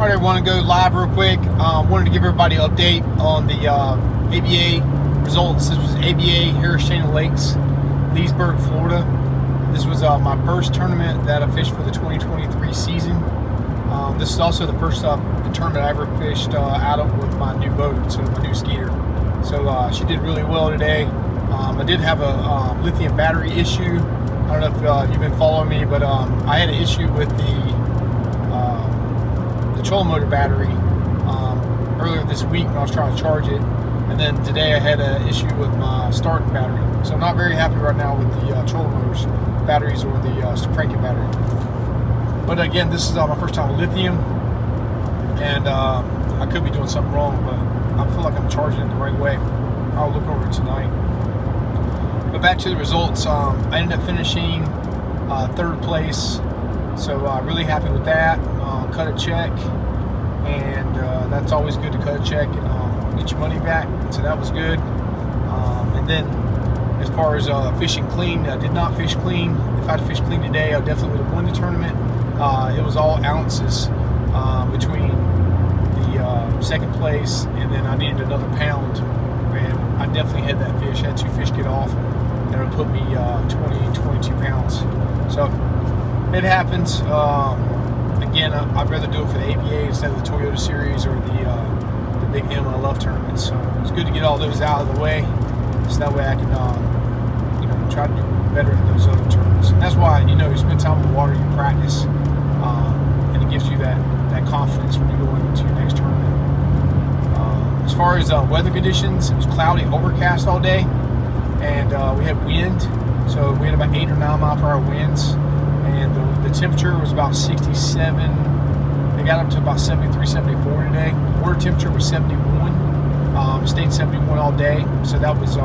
Alright, I want to go live real quick. Wanted to give everybody an update on the ABA results. This was ABA Headwaters Lakes, Leesburg, Florida. This was my first tournament that I fished for the 2023 season. This is also the first tournament I ever fished out of with my new boat, so my new Skeeter. So she did really well today. I did have a lithium battery issue. I don't know if you've been following me, but I had an issue with the trolling motor battery earlier this week when I was trying to charge it, and then today I had an issue with my starting battery. So I'm not very happy right now with the trolling motors batteries or the cranking battery. But again, this is my first time with lithium, and I could be doing something wrong, but I feel like I'm charging it the right way. I'll look over it tonight. But back to the results. I ended up finishing third place, so really happy with that. Cut a check, and that's always good to cut a check and get your money back, so that was good. And then as far as fishing clean, I did not fish clean. If I'd fished clean today, I definitely would have won the tournament. It was all ounces between the second place, and then I needed another pound, and I definitely had that fish. I had two fish get off, and it would put me 22 pounds. So it happens. Again, I'd rather do it for the ABA instead of the Toyota Series or the big MLF tournaments. So it's good to get all those out of the way, so that way I can try to do better in those other tournaments. And that's why you spend time in the water, you practice, and it gives you that confidence when you go into your next tournament. As far as weather conditions, it was cloudy, overcast all day, and we had wind, so we had about 8 or 9 mile per hour winds. And the temperature was about 67. It got up to about 73, 74 today. Water temperature was 71. Stayed 71 all day. So that was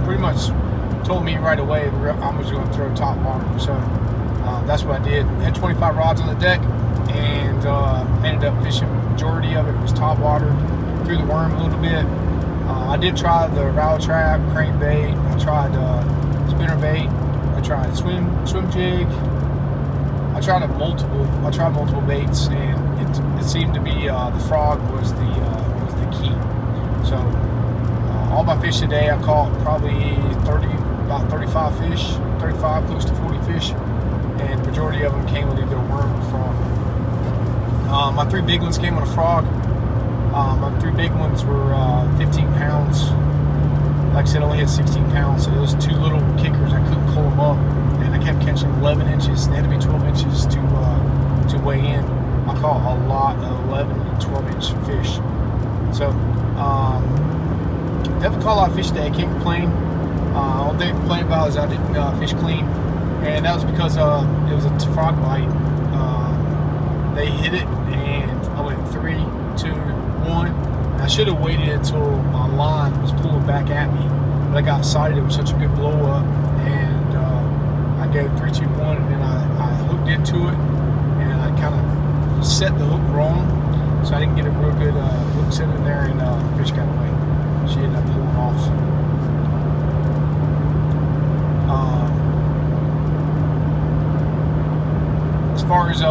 pretty much told me right away I was going to throw top water. So that's what I did. Had 25 rods on the deck, and ended up fishing. Majority of it was top water. Threw the worm a little bit. I did try the rattle trap, crankbait. I tried spinner bait. I tried swim jig. I tried multiple baits, and it seemed to be the frog was the key. So all my fish today, I caught probably about 35 fish, 35 close to 40 fish, and the majority of them came with either a worm or frog. My 3 big ones came with a frog. My 3 big ones were 15 pounds. Like I said, I only had 16 pounds, so those 2 little kickers, I couldn't pull them up, and I kept catching 11 inches. They had to be 12 inches to weigh in. I caught a lot of 11 and 12 inch fish. So definitely caught a lot of fish today. I can't complain. All they complain about is I didn't fish clean, and that was because it was a frog bite. They hit it, and I went 3, 2, 1. I should have waited until my line was pulling back at me, but I got excited. It was such a good blow up, and I gave 3, 2, 1, and then I hooked into it, and I kind of set the hook wrong, so I didn't get a real good hook set in there, and the fish got away. She ended up pulling off. As far as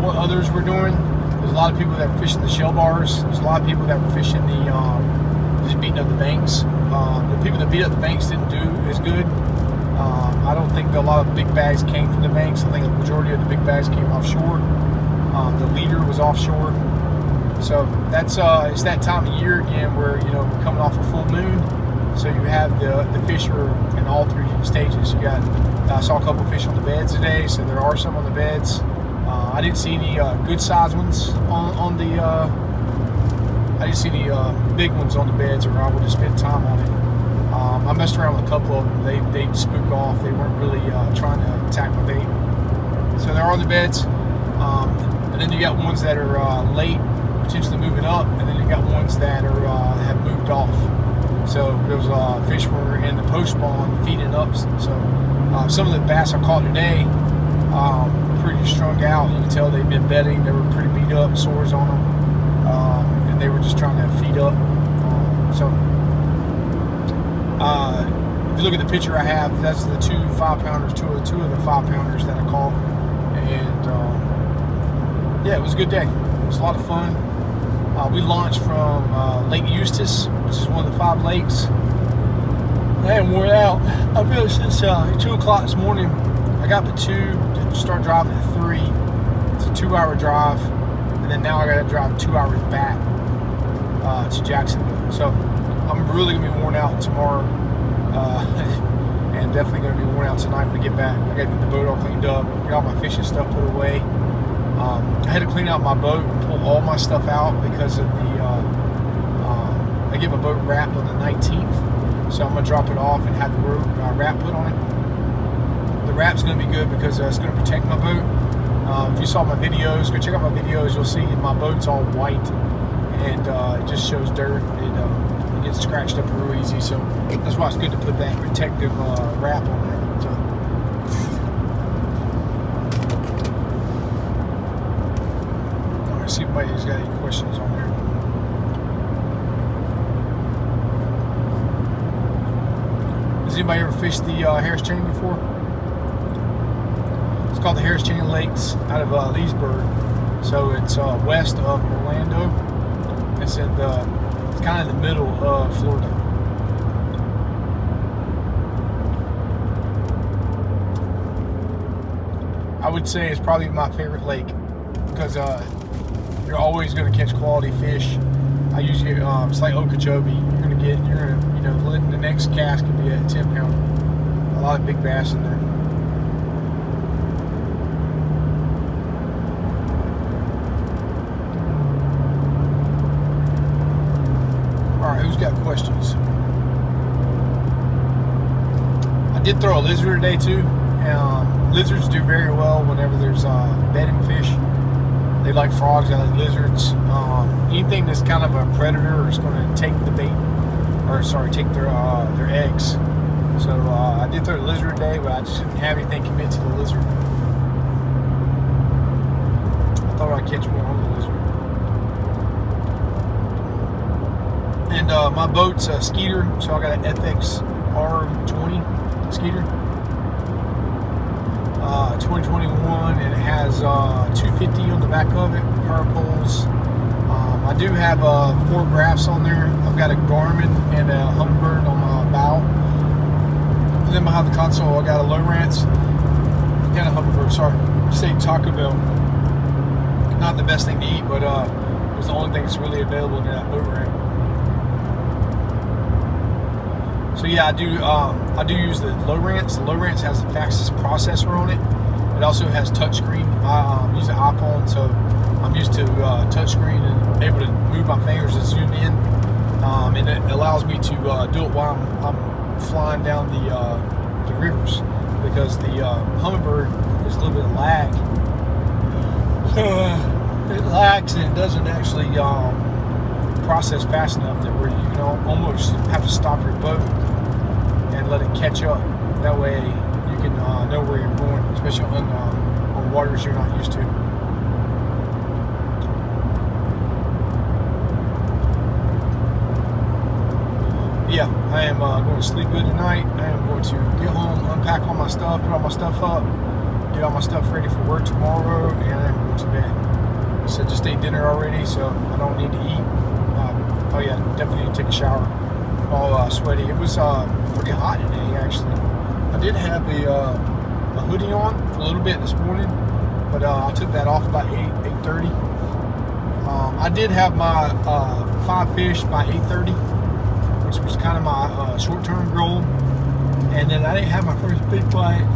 what others were doing, there's a lot of people that were fishing the shell bars. There's a lot of people that were fishing just beating up the banks. The people that beat up the banks didn't do as good. I don't think that a lot of big bags came from the banks. I think the majority of the big bags came offshore. The leader was offshore. So that's it's that time of year again where we're coming off a full moon. So you have the fish are in all 3 stages. I saw a couple fish on the beds today, so there are some on the beds. I didn't see any good size ones on the. I didn't see any big ones on the beds, or I would have spent time on it. I messed around with a couple of them. They spooked off. They weren't really trying to attack my bait. So they're on the beds, and then you got ones that are late, potentially moving up, and then you got ones that are have moved off. So those fish were in the post spawn feeding up. So some of the bass I caught today. Pretty strung out. You can tell they've been bedding. They were pretty beat up, sores on them, and they were just trying to feed up. So if you look at the picture I have, that's the 2 5 pounders, two of the 5 pounders that I caught, and yeah, it was a good day. It was a lot of fun. We launched from Lake Eustis, which is one of the 5 lakes. I am worn out. I've been since 2 o'clock this morning. I got up at 2 to start driving at 3. It's a 2-hour drive, and then now I got to drive 2 hours back to Jacksonville. So I'm really gonna be worn out tomorrow, and definitely gonna be worn out tonight when I get back. I got to get the boat all cleaned up, get all my fishing stuff put away. I had to clean out my boat and pull all my stuff out because of the. I get my boat wrapped on the 19th, so I'm gonna drop it off and have the wrap put on it. The wrap's gonna be good because it's gonna protect my boat. If you saw my videos, go check out my videos. You'll see my boat's all white and it just shows dirt. It gets scratched up real easy, so that's why it's good to put that protective wrap on there. So. See if anybody's got any questions on there. Has anybody ever fished the Harris Chain before? It's called the Harris Chain Lakes out of Leesburg. So it's west of Orlando. It's in it's kind of the middle of Florida. I would say it's probably my favorite lake because you're always going to catch quality fish. I usually it's like Okeechobee. The next cast can be a 10-pounder. A lot of big bass in there. All right, who's got questions? I did throw a lizard today too. Lizards do very well whenever there's bedding fish. They like frogs, they like lizards. Anything that's kind of a predator is going to take the bait, take their eggs. So I did throw the lizard today, but I just didn't have anything commit to the lizard. I thought I'd catch more on the lizard. And my boat's a Skeeter, so I got an FX R20 Skeeter. 2021, and it has 250 on the back of it, power poles. I do have 4 graphs on there. I've got a Garmin and a Humminbird on my bow. And then behind the console, I got a Lowrance and a Humminbird. Sorry, say Taco Bell. Not the best thing to eat, but it was the only thing that's really available in that boat ramp. So yeah, I do use the Lowrance. The Lowrance has the fastest processor on it. It also has touchscreen. I use the iPhone, so I'm used to touchscreen and able to move my fingers and zoom in. And it allows me to do it while I'm flying down the rivers, because the Humminbird is a little bit of lag. It lags and it doesn't actually process fast enough that where you can almost have to stop your boat and let it catch up. That way you can know where you're going, especially on waters you're not used to. Yeah, I am going to sleep good tonight. I am going to get home, unpack all my stuff, put all my stuff up, get all my stuff ready for work tomorrow, and I'm going to bed. So just ate dinner already, so I don't need to eat. Oh yeah, definitely need to take a shower. All sweaty. It was pretty hot today, actually. I did have a hoodie on for a little bit this morning, but I took that off about 8:30. I did have my 5 fish by 8:30, which was kind of my short-term goal. And then I didn't have my first big bite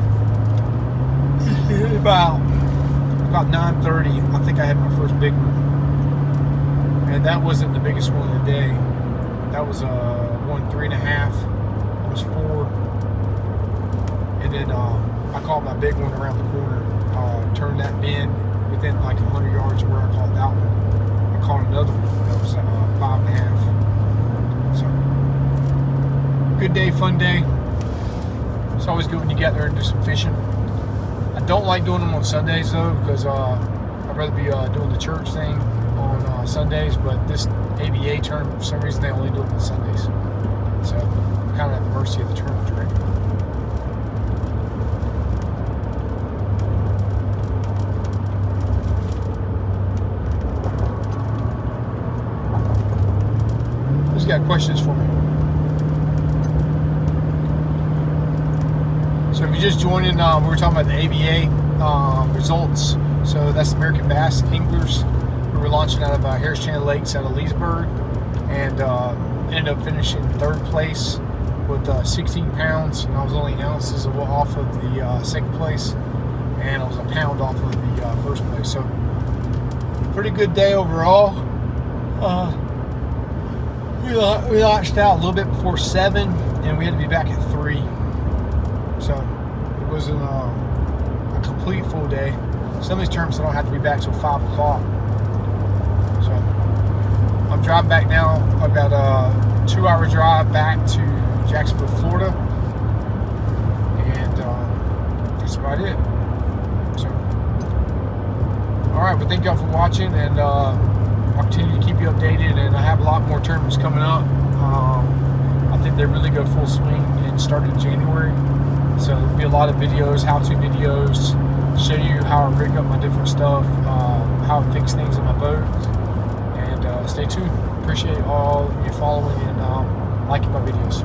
about 9:30. I think I had my first big one. And that wasn't the biggest one of the day. That was 1 3.5, almost 4. And then I caught my big one around the corner. Turned that bend within like 100 yards of where I caught that one. I caught another one that was 5.5. So good day, fun day. It's always good when you get there and do some fishing. I don't like doing them on Sundays though, because I'd rather be doing the church thing on Sundays, but this ABA tournament, for some reason, they only do it on Sundays. So I'm kind of at the mercy of the tournament director. questions for me. So if you're just joining, we were talking about the ABA results. So that's American Bass Anglers. We were launching out of Harris Chandler Lakes out of Leesburg, and ended up finishing 3rd place with 16 pounds, and I was only ounces off of the 2nd place, and I was a pound off of the 1st place. So pretty good day overall. We launched out a little bit before 7, and we had to be back at 3. So it wasn't a complete full day. Some of these tournaments I don't have to be back till 5 o'clock. So I'm driving back now. I've got a 2-hour drive back to Jacksonville, Florida, and that's about it. So, all right, well, thank y'all for watching, and I'll continue to keep you updated. And I have a lot more tournaments coming up. I think they really go full swing and start in January. So there'll be a lot of videos, how-to videos, show you how I rig up my different stuff, how I fix things in my boat, and stay tuned. Appreciate all you following and liking my videos.